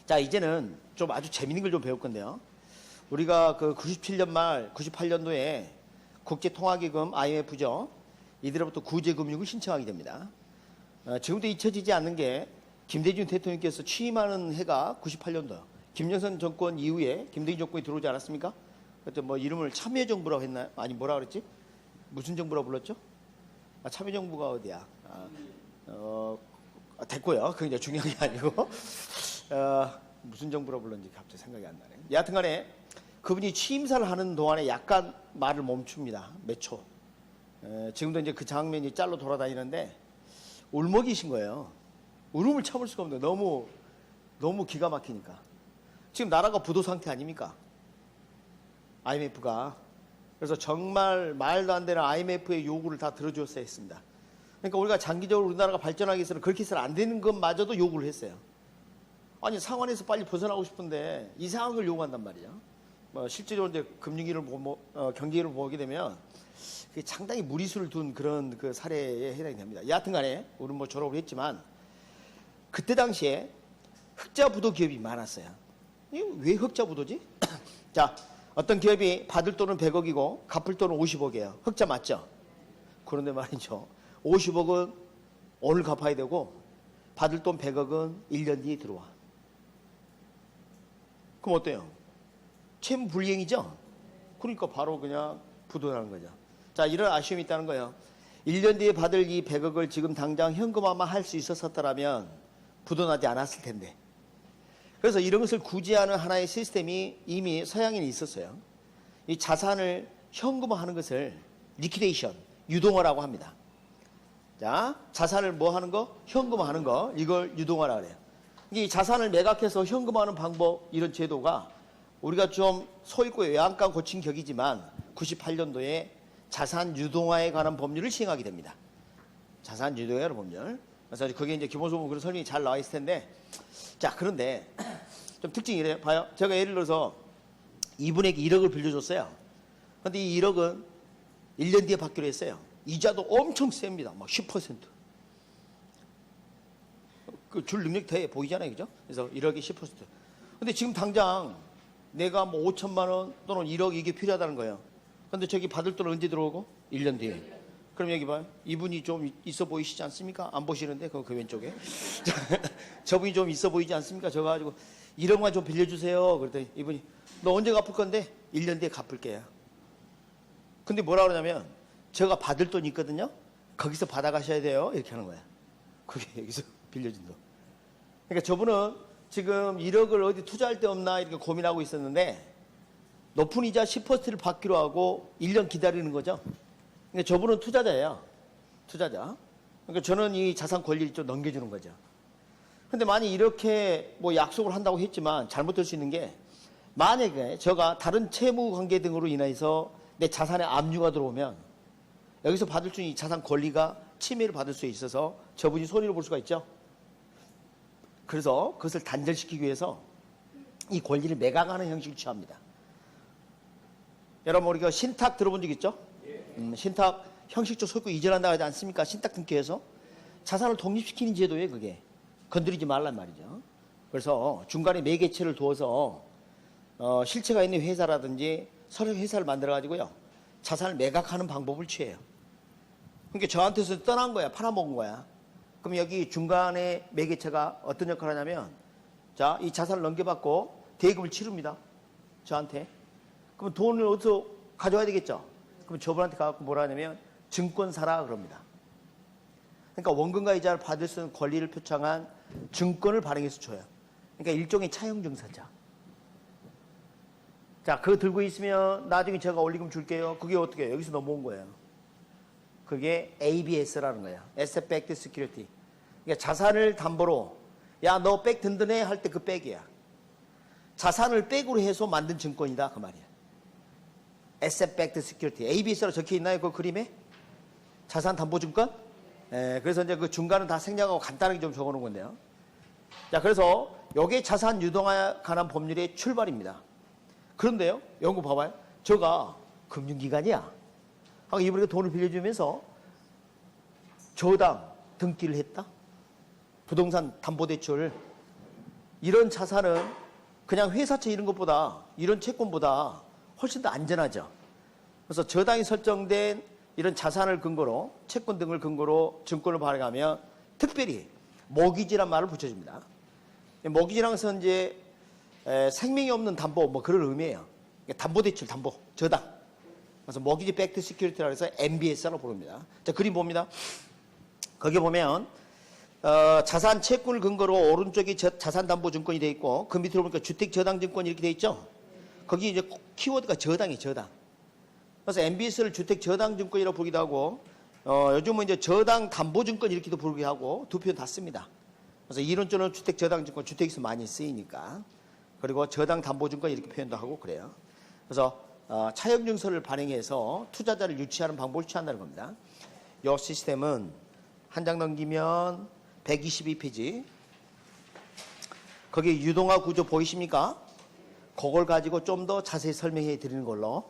자, 이제는 좀 아주 재밌는 걸 좀 배울 건데요. 우리가 그 97년 말 98년도에 국제통화기금 IMF죠. 이들로부터 구제금융을 신청하게 됩니다. 지금도 잊혀지지 않는 게 김대중 대통령께서 취임하는 해가 98년도요. 김영삼 정권 이후에 김대중 정권이 들어오지 않았습니까? 그때 뭐 이름을 참여정부라고 했나요? 아니 뭐라 그랬지? 무슨 정부라고 불렀죠? 참여정부가 어디야? 됐고요. 그게 이제 중요한 게 아니고 무슨 정부라고 불렀는지 갑자기 생각이 안 나네. 여하튼간에 그분이 취임사를 하는 동안에 약간 말을 멈춥니다. 몇 초. 지금도 이제 그 장면이 짤로 돌아다니는데 울먹이신 거예요. 울음을 참을 수가 없는데 너무 기가 막히니까. 지금 나라가 부도 상태 아닙니까? IMF가. 그래서 정말 말도 안 되는 IMF의 요구를 다 들어줬어야 했습니다. 그러니까 우리가 장기적으로 우리나라가 발전하기 위해서는 그렇게 해서는 안 되는 것마저도 요구를 했어요. 아니 상황에서 빨리 벗어나고 싶은데 이 상황을 요구한단 말이죠. 실제적으로 이제 금융위를 경기를 보게 되면 상당히 무리수를 둔 그런 그 사례에 해당이 됩니다. 여하튼간에 우리는 뭐 졸업을 했지만 그때 당시에 흑자부도 기업이 많았어요. 왜 흑자부도지? 자, 어떤 기업이 받을 돈은 100억이고 갚을 돈은 50억이에요. 흑자 맞죠? 그런데 말이죠. 50억은 오늘 갚아야 되고 받을 돈 100억은 1년 뒤에 들어와. 그럼 어때요? 채무 불이행이죠? 그러니까 바로 그냥 부도나는 거죠. 자, 이런 아쉬움이 있다는 거예요. 1년 뒤에 받을 이 100억을 지금 당장 현금화만 할 수 있었더라면 부도나지 않았을 텐데. 그래서 이런 것을 구제하는 하나의 시스템이 이미 서양인에 있었어요. 이 자산을 현금화하는 것을 리퀴데이션, 유동화라고 합니다. 자, 자산을 뭐 하는 거? 현금화하는 거. 이걸 유동화라고 그래요. 이 자산을 매각해서 현금화하는 방법, 이런 제도가 우리가 좀 소있고 외양간 고친 격이지만 98년도에 자산 유동화에 관한 법률을 시행하게 됩니다. 자산 유동화에 관한 법률. 그래서 그게 이제 기본소득 그런 설명이 잘 나와 있을 텐데, 자, 그런데 좀 특징이 이래요. 봐요. 제가 예를 들어서 이분에게 1억을 빌려줬어요. 근데 이 1억은 1년 뒤에 받기로 했어요. 이자도 엄청 셉니다. 막 10%. 그 줄 능력이 돼 보이잖아요. 그죠? 그래서 1억에 10%. 근데 지금 당장 내가 뭐 5천만 원 또는 1억 이게 필요하다는 거예요. 근데 저기 받을 돈은 언제 들어오고? 1년 뒤에. 그럼 여기 봐요. 이분이 좀 있어 보이시지 않습니까? 안 보시는데, 그 왼쪽에. 저분이 좀 있어 보이지 않습니까? 저 가지고 1억만 좀 빌려주세요. 그랬더니 이분이 너 언제 갚을 건데? 1년 뒤에 갚을게요. 근데 뭐라 그러냐면 제가 받을 돈이 있거든요. 거기서 받아가셔야 돼요. 이렇게 하는 거야. 그게 여기서 빌려준 돈. 그러니까 저분은 지금 1억을 어디 투자할 데 없나 이렇게 고민하고 있었는데 높은 이자 10%를 받기로 하고 1년 기다리는 거죠. 그러니까 저분은 투자자예요. 투자자. 그러니까 저는 이 자산 권리를 좀 넘겨주는 거죠. 근데 만약 이렇게 뭐 약속을 한다고 했지만 잘못될 수 있는 게 만약에 제가 다른 채무 관계 등으로 인해서 내 자산에 압류가 들어오면 여기서 받을 수 있는 자산 권리가 침해를 받을 수 있어서 저분이 손해를 볼 수가 있죠. 그래서 그것을 단절시키기 위해서 이 권리를 매각하는 형식을 취합니다. 여러분 우리가 신탁 들어본 적 있죠? 신탁 형식적 소유권 이전한다고 하지 않습니까? 신탁 등기에서 자산을 독립시키는 제도예요. 그게 건드리지 말란 말이죠. 그래서 중간에 매개체를 두어서 실체가 있는 회사라든지 서류 회사를 만들어 가지고요 자산을 매각하는 방법을 취해요. 그러니까 저한테서 떠난 거야. 팔아먹은 거야. 그럼 여기 중간에 매개체가 어떤 역할을 하냐면 자, 이 자산을 넘겨받고 대금을 치릅니다. 저한테. 그럼 돈을 어디서 가져와야 되겠죠? 그럼 저분한테 가서 뭐라 하냐면 증권 사라 그럽니다. 그러니까 원금과 이자를 받을 수 있는 권리를 표창한 증권을 발행해서 줘요. 그러니까 일종의 차용증서죠. 자, 그거 들고 있으면 나중에 제가 원리금 줄게요. 그게 어떻게 해요? 여기서 넘어온 거예요. 그게 ABS라는 거예요. Asset Backed Security. 그러니까 자산을 담보로 야, 너 백 든든해 할 때 그 백이야. 자산을 백으로 해서 만든 증권이다 그 말이야. Asset Backed Security. ABS라고 적혀 있나요? 그 그림에? 자산 담보 증권? 그래서 이제 그 중간은 다 생략하고 간단하게 좀 적어 놓은 건데요. 자, 그래서 요게 자산 유동화에 관한 법률의 출발입니다. 그런데요, 연구 봐봐요. 저가 금융기관이야. 하고 이분에게 돈을 빌려주면서 저당 등기를 했다. 부동산 담보대출 이런 자산은 그냥 회사채 이런 것보다, 이런 채권보다 훨씬 더 안전하죠. 그래서 저당이 설정된 이런 자산을 근거로, 채권 등을 근거로 증권을 발행하면 특별히 모기지란 말을 붙여줍니다. 모기지라는 것은 이제 생명이 없는 담보, 뭐 그런 의미예요. 담보대출, 담보, 저당. 그래서 모기지 백트 시큐리티라고 해서 MBS라고 부릅니다. 자, 그림 봅니다. 거기 보면 자산 채권을 근거로 오른쪽이 자산담보증권이 되어 있고 그 밑으로 보니까 주택저당증권 이렇게 되어 있죠. 거기 이제 키워드가 저당이에요. 저당. 그래서 MBS를 주택저당증권이라고 부르기도 하고 요즘은 이제 저당담보증권 이렇게도 부르기도 하고 두 표현 다 씁니다. 그래서 이론적으로는 주택저당증권, 주택에서 많이 쓰이니까. 그리고 저당담보증권 이렇게 표현도 하고 그래요. 그래서 차용증서를 발행해서 투자자를 유치하는 방법을 취한다는 겁니다. 이 시스템은 한 장 넘기면 122페이지. 거기 유동화 구조 보이십니까? 그걸 가지고 좀 더 자세히 설명해 드리는 걸로.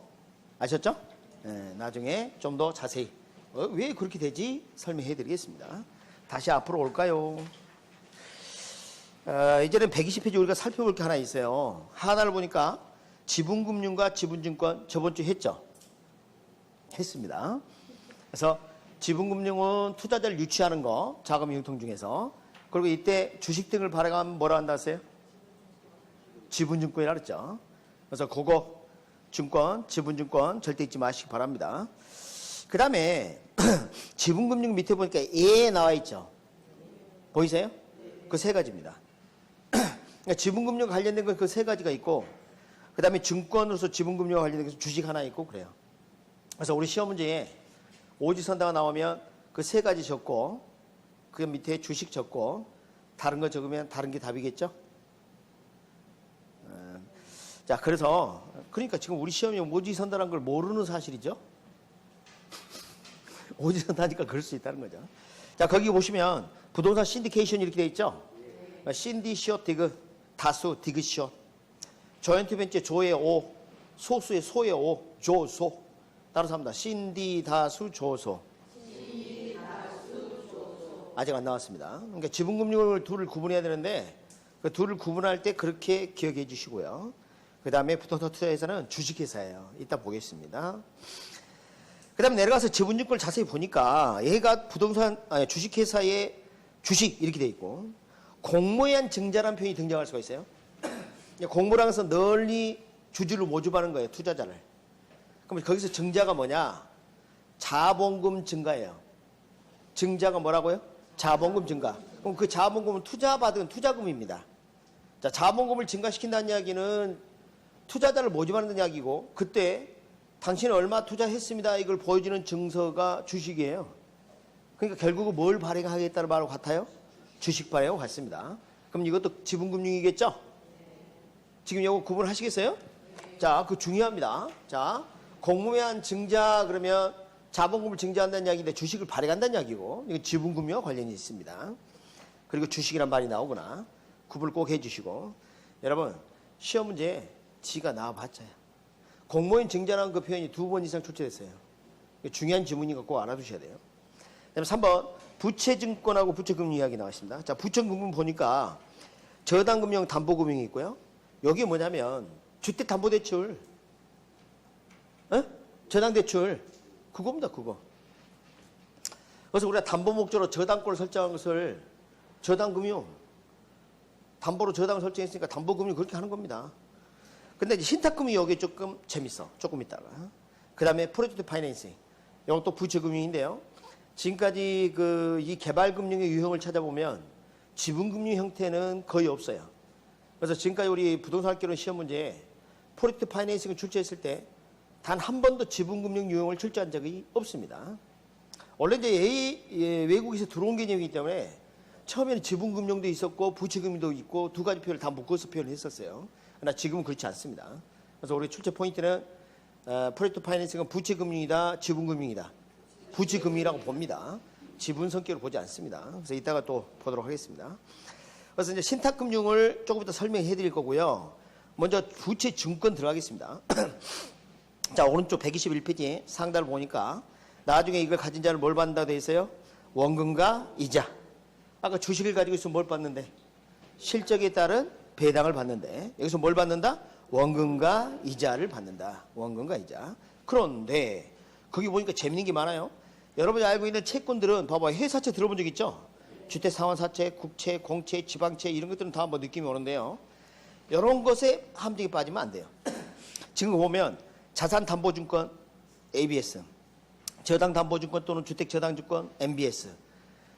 아셨죠? 네, 나중에 좀 더 자세히 왜 그렇게 되지? 설명해 드리겠습니다. 다시 앞으로 올까요? 이제는 120페이지 우리가 살펴볼 게 하나 있어요. 하나를 보니까 지분금융과 지분증권 저번 주 했죠? 했습니다. 그래서 지분금융은 투자자를 유치하는 거, 자금 융통 중에서. 그리고 이때 주식 등을 발행하면 뭐라 한다 하세요? 지분증권이라 그랬죠. 그래서 그거 증권, 지분증권 절대 잊지 마시기 바랍니다. 그 다음에 지분금융 밑에 보니까 예 나와 있죠. 보이세요? 그 세 가지입니다. 그러니까 지분금융 관련된 건 그 세 가지가 있고 그 다음에 증권으로서 지분금융 관련된 게 주식 하나 있고 그래요. 그래서 우리 시험 문제에 오지선다가 나오면 그 세 가지 적고 그 밑에 주식 적고 다른 거 적으면 다른 게 답이겠죠? 자, 그래서 그러니까 지금 우리 시험이 오지선다라는 걸 모르는 사실이죠? 오지선다니까 그럴 수 있다는 거죠. 자, 거기 보시면 부동산 신디케이션 이렇게 돼 있죠? 신디 시옷 디그 다수 디그 시옷 조인트 벤처 조의 오 소수의 소의 오 조소 따라서 합니다. 신디 다수 조소 아직 안 나왔습니다. 그러니까 지분금융을 둘을 구분해야 되는데 그 둘을 구분할 때 그렇게 기억해 주시고요. 그 다음에 부동산 투자회사는 주식회사예요. 이따 보겠습니다. 그 다음에 내려가서 지분증권을 자세히 보니까 얘가 부동산 주식회사의 주식 이렇게 돼 있고 공모한 증자라는 표현이 등장할 수가 있어요. 공모라는 것은 널리 주주를 모집하는 거예요. 투자자를. 그럼 거기서 증자가 뭐냐? 자본금 증가예요. 증자가 뭐라고요? 자본금 증가. 그럼 그 자본금은 투자받은 투자금입니다. 자, 자본금을 증가시킨다는 이야기는 투자자를 모집하는 이야기고 그때 당신은 얼마 투자했습니다. 이걸 보여주는 증서가 주식이에요. 그러니까 결국은 뭘 발행하겠다는 말과 같아요? 주식 발행하고 같습니다. 그럼 이것도 지분금융이겠죠? 지금 이거 구분하시겠어요? 자, 그 중요합니다. 자, 공모한 증자 그러면 자본금을 증자한다는 이야기인데 주식을 발행한다는 이야기고 이거 지분금융과 관련이 있습니다. 그리고 주식이란 말이 나오거나 구분을 꼭 해주시고 여러분 시험 문제에 지가 나와봤자요. 공모인 증자라는 그 표현이 2번 이상 출제됐어요. 중요한 지문이니까 꼭 알아두셔야 돼요. 그다음에 3번 부채증권하고 부채금융 이야기 나왔습니다. 자, 부채금융 보니까 저당금융, 담보금융이 있고요. 여기 뭐냐면 주택담보대출, 저당대출 그겁니다. 그거. 그래서 우리가 담보 목적으로 저당권을 설정한 것을 저당금융, 담보로 저당을 설정했으니까 담보금융 그렇게 하는 겁니다. 근데 이제 신탁금융이 여기 조금 재밌어. 조금 있다가. 그 다음에 프로젝트 파이낸싱. 이것도 부채금융인데요. 지금까지 이 개발금융의 유형을 찾아보면 지분금융 형태는 거의 없어요. 그래서 지금까지 우리 부동산 학교는 시험 문제에 프로젝트 파이낸싱을 출제했을 때 단 한 번도 지분금융 유형을 출제한 적이 없습니다. 원래 이제 외국에서 들어온 개념이기 때문에 처음에는 지분금융도 있었고 부채금융도 있고 두 가지 표현을 다 묶어서 표현을 했었어요. 그러나 지금은 그렇지 않습니다. 그래서 우리 출제 포인트는 프로젝트 파이낸싱은 부채금융이다, 지분금융이다. 부채금융이라고 봅니다. 지분 성격을 보지 않습니다. 그래서 이따가 또 보도록 하겠습니다. 그래서 이제 신탁금융을 조금 이따 설명해 드릴 거고요. 먼저 부채증권 들어가겠습니다. 자, 오른쪽 121페이지 상단을 보니까 나중에 이걸 가진 자를 뭘 받는다고 되어 있어요? 원금과 이자. 아까 주식을 가지고 있으면 뭘 받는데? 실적에 따른 배당을 받는데 여기서 뭘 받는다? 원금과 이자를 받는다. 원금과 이자. 그런데 거기 보니까 재밌는 게 많아요. 여러분이 알고 있는 채권들은 봐봐, 회사채 들어본 적 있죠? 주택상환사채, 국채, 공채, 지방채 이런 것들은 다 한번 느낌이 오는데요. 이런 것에 함정에 빠지면 안 돼요. 지금 보면 자산담보증권 ABS, 저당담보증권 또는 주택저당증권 MBS.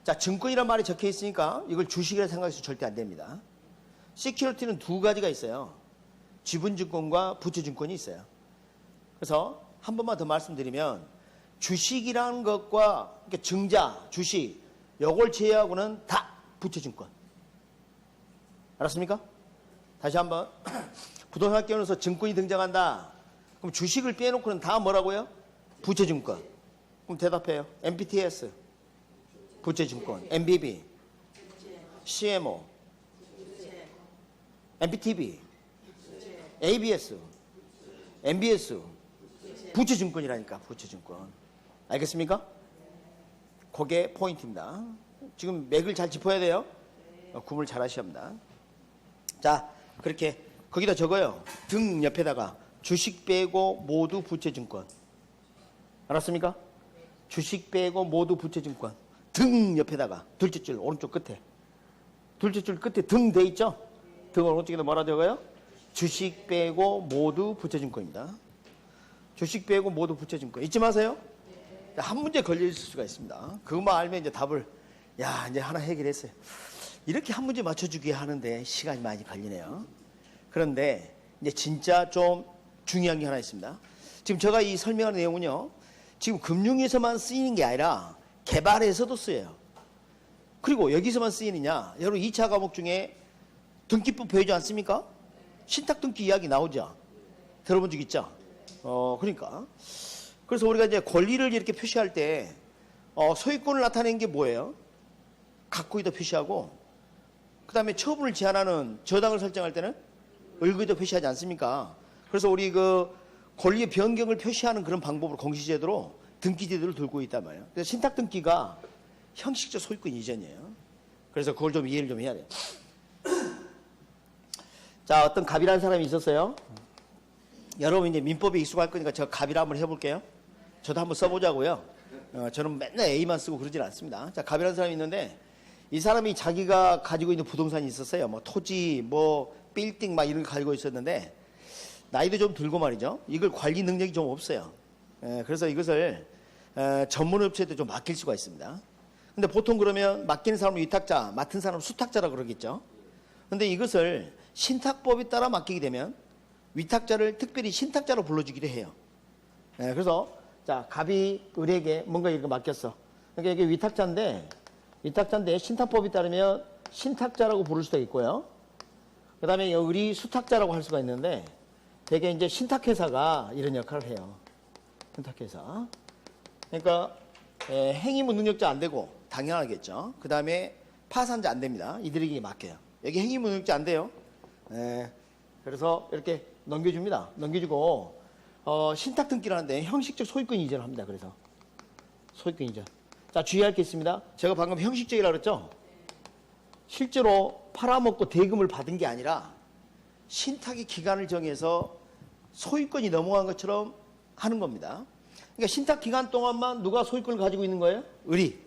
자, 증권이란 말이 적혀 있으니까 이걸 주식이라 생각해서 절대 안 됩니다. 시큐리티는 두 가지가 있어요. 지분증권과 부채증권이 있어요. 그래서 한 번만 더 말씀드리면 주식이라는 것과 그러니까 증자, 주식 요걸 제외하고는 다 부채증권. 알았습니까? 다시 한번 부동산학개론에서 증권이 등장한다. 그럼 주식을 빼놓고는 다 뭐라고요? 부채증권. 그럼 대답해요. MBTS 부채증권, MBB, CMO, MBTV, ABS, MBS, 부채증권이라니까, 부채증권. 알겠습니까? 그게 포인트입니다. 지금 맥을 잘 짚어야 돼요. 구분을 잘 하셔야 합니다. 자, 그렇게 거기다 적어요. 등 옆에다가 주식 빼고 모두 부채증권. 알았습니까? 주식 빼고 모두 부채증권. 등 옆에다가 둘째 줄 오른쪽 끝에. 둘째 줄 끝에 등 돼 있죠? 등 오른쪽에다 뭐라 적어요? 주식 빼고 모두 부채증권입니다. 주식 빼고 모두 부채증권. 잊지 마세요. 한 문제 걸려 있을 수가 있습니다. 그것만 알면 이제 답을 이제 하나 해결했어요. 이렇게 한 문제 맞춰주기 하는데 시간이 많이 걸리네요. 그런데 이제 진짜 좀 중요한 게 하나 있습니다. 지금 제가 이 설명하는 내용은요, 지금 금융에서만 쓰이는 게 아니라 개발에서도 쓰여요. 그리고 여기서만 쓰이느냐? 여러분 2차 과목 중에 등기법 배우지 않습니까? 신탁 등기 이야기 나오죠. 들어본 적 있죠? 그러니까. 그래서 우리가 이제 권리를 이렇게 표시할 때 소유권을 나타내는 게 뭐예요? 각구이도 표시하고, 그 다음에 처분을 제한하는 저당을 설정할 때는 을구이도 표시하지 않습니까? 그래서 우리 그 권리의 변경을 표시하는 그런 방법으로 공시제도로 등기제도를 들고 있단 말이에요. 그래서 신탁 등기가 형식적 소유권 이전이에요. 그래서 그걸 좀 이해를 좀 해야 돼요. 자, 어떤 갑이라는 사람이 있었어요. 여러분 이제 민법에 익숙할 거니까 제가 갑이라 한번 해볼게요. 저도 한번 써보자고요. 저는 맨날 A만 쓰고 그러진 않습니다. 자, 갑이라는 사람이 있는데 이 사람이 자기가 가지고 있는 부동산이 있었어요. 뭐 토지, 뭐 빌딩 막 이런 거 가지고 있었는데 나이도 좀 들고 말이죠. 이걸 관리 능력이 좀 없어요. 그래서 이것을 전문업체에도 좀 맡길 수가 있습니다. 근데 보통 그러면 맡기는 사람은 위탁자, 맡은 사람은 수탁자라고 그러겠죠. 근데 이것을 신탁법에 따라 맡기게 되면 위탁자를 특별히 신탁자로 불러주기도 해요. 그래서 자, 갑이 을에게 뭔가 이렇게 맡겼어. 그러니까 이게 위탁자인데 신탁법에 따르면 신탁자라고 부를 수도 있고요. 그 다음에 을이 수탁자라고 할 수가 있는데 되게 이제 신탁회사가 이런 역할을 해요. 신탁회사. 그러니까 행위무 능력자 안 되고 당연하겠죠. 그 다음에 파산자 안 됩니다. 이들에게 맡겨요. 여기 행위무 능력자 안 돼요. 그래서 이렇게 넘겨줍니다. 넘겨주고 신탁 등기를 하는데 형식적 소유권 이전을 합니다. 그래서 소유권 이전. 자, 주의할 게 있습니다. 제가 방금 형식적이라고 그랬죠. 실제로 팔아먹고 대금을 받은 게 아니라 신탁의 기간을 정해서 소유권이 넘어간 것처럼 하는 겁니다. 그러니까 신탁 기간 동안만 누가 소유권을 가지고 있는 거예요? 을이.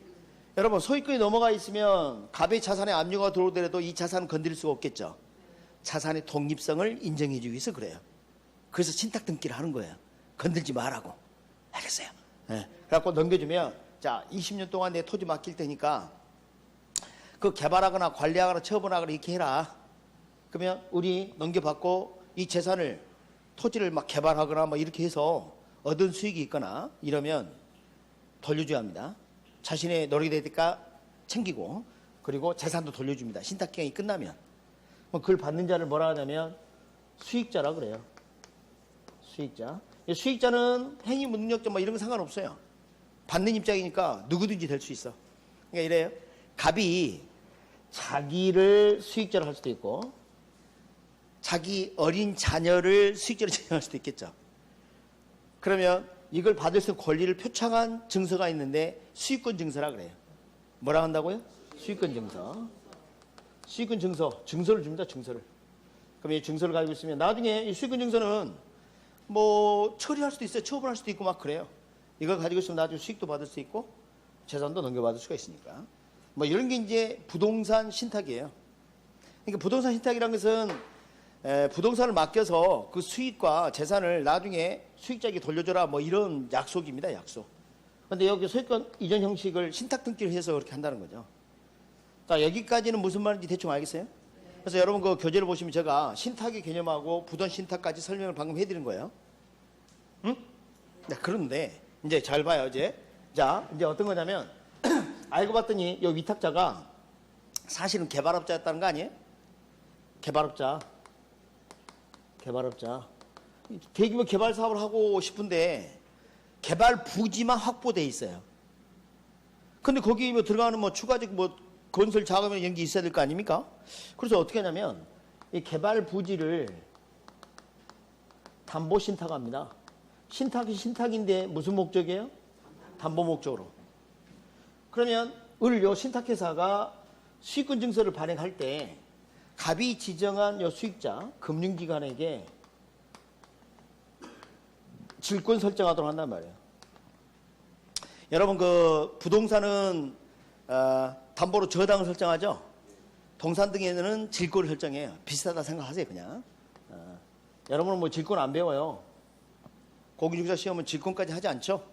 여러분, 소유권이 넘어가 있으면 갑의 자산에 압류가 들어오더라도 이 자산은 건드릴 수가 없겠죠. 자산의 독립성을 인정해 주기 위해서 그래요. 그래서 신탁 등기를 하는 거예요. 건들지 말라고. 알겠어요? 그래갖고 넘겨주면, 자, 20년 동안 내 토지 맡길 테니까 그 개발하거나 관리하거나 처분하거나 이렇게 해라. 그러면 우리 넘겨받고 이 재산을 토지를 막 개발하거나 뭐 이렇게 해서 얻은 수익이 있거나 이러면 돌려줘야 합니다. 자신의 노력이 되니까 챙기고, 그리고 재산도 돌려줍니다. 신탁 기간이 끝나면. 그걸 받는 자를 뭐라 하냐면 수익자라 그래요. 수익자. 수익자는 행위 무능력자 뭐 이런 거 상관없어요. 받는 입장이니까 누구든지 될 수 있어. 그러니까 이래요. 갑이 자기를 수익자로 할 수도 있고 자기 어린 자녀를 수익자로 지정할 수도 있겠죠. 그러면 이걸 받을 수 있는 권리를 표창한 증서가 있는데 수익권 증서라 그래요. 뭐라 한다고요? 수익권 증서. 수익권 증서. 증서를 줍니다. 증서를. 그럼 이 증서를 가지고 있으면 나중에 이 수익권 증서는 뭐 처리할 수도 있어요. 처분할 수도 있고 막 그래요. 이걸 가지고 있으면 나중에 수익도 받을 수 있고 재산도 넘겨받을 수가 있으니까. 뭐 이런 게 이제 부동산 신탁이에요. 그러니까 부동산 신탁이라는 것은 부동산을 맡겨서 그 수익과 재산을 나중에 수익자에게 돌려줘라 뭐 이런 약속입니다. 약속. 근데 여기 소유권 이전 형식을 신탁 등기를 해서 그렇게 한다는 거죠. 자, 여기까지는 무슨 말인지 대충 알겠어요? 그래서 여러분 그 교재를 보시면 제가 신탁의 개념하고 부돈 신탁까지 설명을 방금 해드린 거예요. 응? 네, 그런데 이제 잘 봐요. 이제 자 이제 어떤 거냐면 알고 봤더니 이 위탁자가 사실은 개발업자였다는 거 아니에요? 개발업자. 대규모 개발 사업을 하고 싶은데 개발 부지만 확보돼 있어요. 근데 거기 뭐 들어가는 뭐 추가적 뭐 건설 자금이나 이런 게 있어야 될 거 아닙니까? 그래서 어떻게 하냐면 이 개발 부지를 담보 신탁합니다. 신탁이 신탁인데 무슨 목적이에요? 담보 목적으로. 그러면 요 신탁회사가 수익권 증서를 발행할 때 갑이 지정한 요 수익자 금융기관에게 질권 설정하도록 한단 말이에요. 여러분 그 부동산은 담보로 저당을 설정하죠. 동산 등에는 질권을 설정해요. 비슷하다 생각하세요 그냥. 여러분은 뭐 질권 안 배워요. 공인중개사 시험은 질권까지 하지 않죠.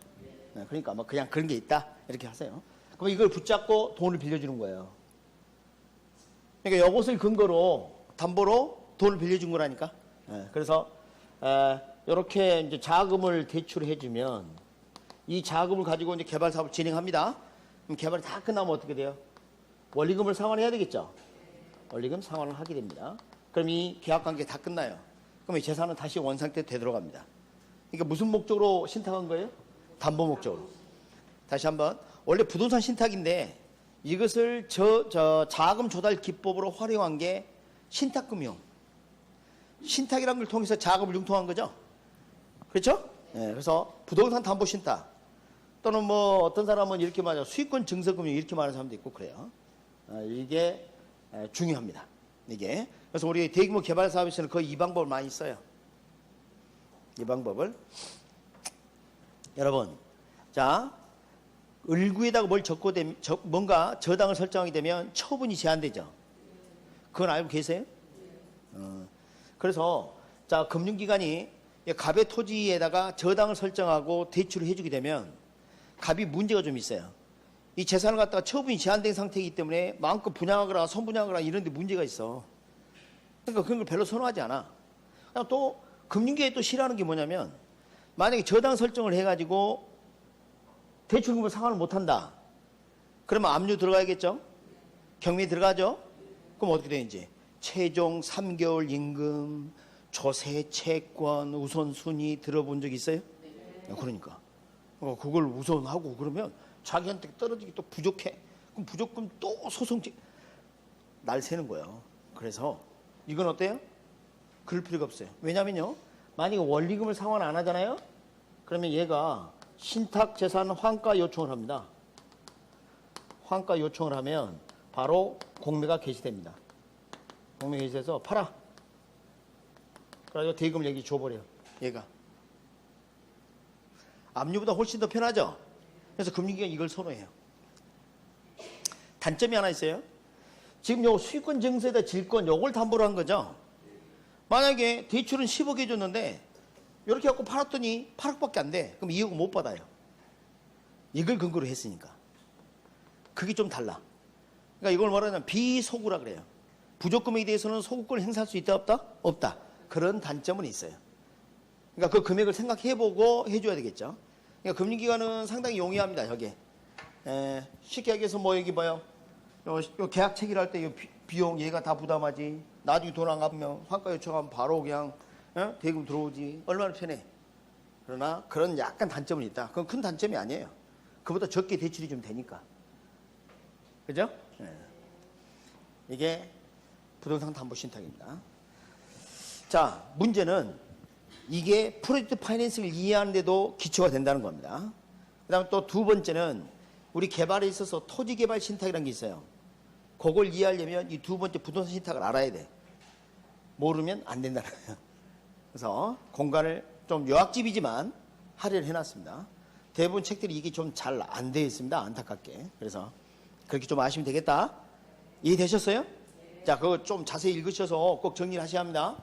그러니까 뭐 그냥 그런 게 있다 이렇게 하세요. 그럼 이걸 붙잡고 돈을 빌려주는 거예요. 그러니까 이것을 근거로 담보로 돈을 빌려준 거라니까. 그래서 이렇게 이제 자금을 대출해주면 이 자금을 가지고 이제 개발 사업을 진행합니다. 그럼 개발이 다 끝나면 어떻게 돼요? 원리금을 상환해야 되겠죠. 원리금 상환을 하게 됩니다. 그럼 이 계약 관계 다 끝나요. 그럼 이 재산은 다시 원상태 되돌아갑니다. 그러니까 무슨 목적으로 신탁한 거예요? 담보 목적으로. 다시 한번 원래 부동산 신탁인데 이것을 자금 조달 기법으로 활용한 게 신탁금융. 신탁이라는 걸 통해서 자금을 융통한 거죠. 그렇죠? 네, 그래서 부동산 담보 신탁 또는 뭐 어떤 사람은 이렇게 말해요. 수익권 증서금융 이렇게 말하는 사람도 있고 그래요. 이게 중요합니다. 이게. 그래서 우리 대규모 개발 사업에서는 거의 이 방법을 많이 써요. 이 방법을. 여러분, 자, 을구에다가 뭘 적고 뭔가 저당을 설정하게 되면 처분이 제한되죠. 그건 알고 계세요? 그래서 자 금융기관이 갑의 토지에다가 저당을 설정하고 대출을 해주게 되면 갑이 문제가 좀 있어요. 이 재산을 갖다가 처분이 제한된 상태이기 때문에 마음껏 분양하거나 선분양하거나 이런 데 문제가 있어. 그러니까 그런 걸 별로 선호하지 않아. 또 금융계에 또 싫어하는 게 뭐냐면 만약에 저당 설정을 해가지고 대출금을 상환을 못한다. 그러면 압류 들어가야겠죠? 경매 들어가죠? 그럼 어떻게 되는지 최종 3개월 임금, 조세, 채권, 우선순위 들어본 적 있어요? 네. 그러니까 그걸 우선하고 그러면 자기한테 떨어지기 또 부족해. 그럼 부족금 또 소송직 날 새는 거예요. 그래서 이건 어때요? 그럴 필요가 없어요. 왜냐면요. 만약에 원리금을 상환 안 하잖아요? 그러면 얘가 신탁 재산 환가 요청을 합니다. 환가 요청을 하면 바로 공매가 개시됩니다. 공매 개시해서 팔아. 그래서 대금을 여기 줘버려요. 얘가. 압류보다 훨씬 더 편하죠? 그래서 금융기관이 이걸 선호해요. 단점이 하나 있어요. 지금 요 수익권 증서에다 질권 요걸 담보로 한 거죠. 만약에 대출은 10억 해줬는데 이렇게 갖고 팔았더니 8억밖에 안 돼. 그럼 2억 못 받아요. 이걸 근거로 했으니까. 그게 좀 달라. 그러니까 이걸 말하면 비소구라 그래요. 부족금액에 대해서는 소구권을 행사할 수 있다 없다? 없다. 그런 단점은 있어요. 그러니까 그 금액을 생각해보고 해줘야 되겠죠. 그러니까 금융기관은 상당히 용이합니다. 여기에. 쉽게 얘기해서 뭐 여기 봐요. 요 계약 체결할 때 비용 얘가 다 부담하지. 나중에 돈 안 갚으면 환가 요청하면 바로 그냥 대금 들어오지. 얼마나 편해. 그러나 그런 약간 단점은 있다. 그건 큰 단점이 아니에요. 그보다 적게 대출이 좀 되니까. 그죠? 이게 부동산 담보 신탁입니다. 자, 문제는 이게 프로젝트 파이낸싱을 이해하는데도 기초가 된다는 겁니다. 그 다음에 또 두 번째는 우리 개발에 있어서 토지 개발 신탁이라는 게 있어요. 그걸 이해하려면 이 두 번째 부동산 신탁을 알아야 돼. 모르면 안 된다는 거예요. 그래서 공간을 좀 요약집이지만 할애를 해놨습니다. 대부분 책들이 이게 좀 잘 안 되어 있습니다. 안타깝게. 그래서 그렇게 좀 아시면 되겠다. 이해되셨어요? 자, 그거 좀 자세히 읽으셔서 꼭 정리를 하셔야 합니다.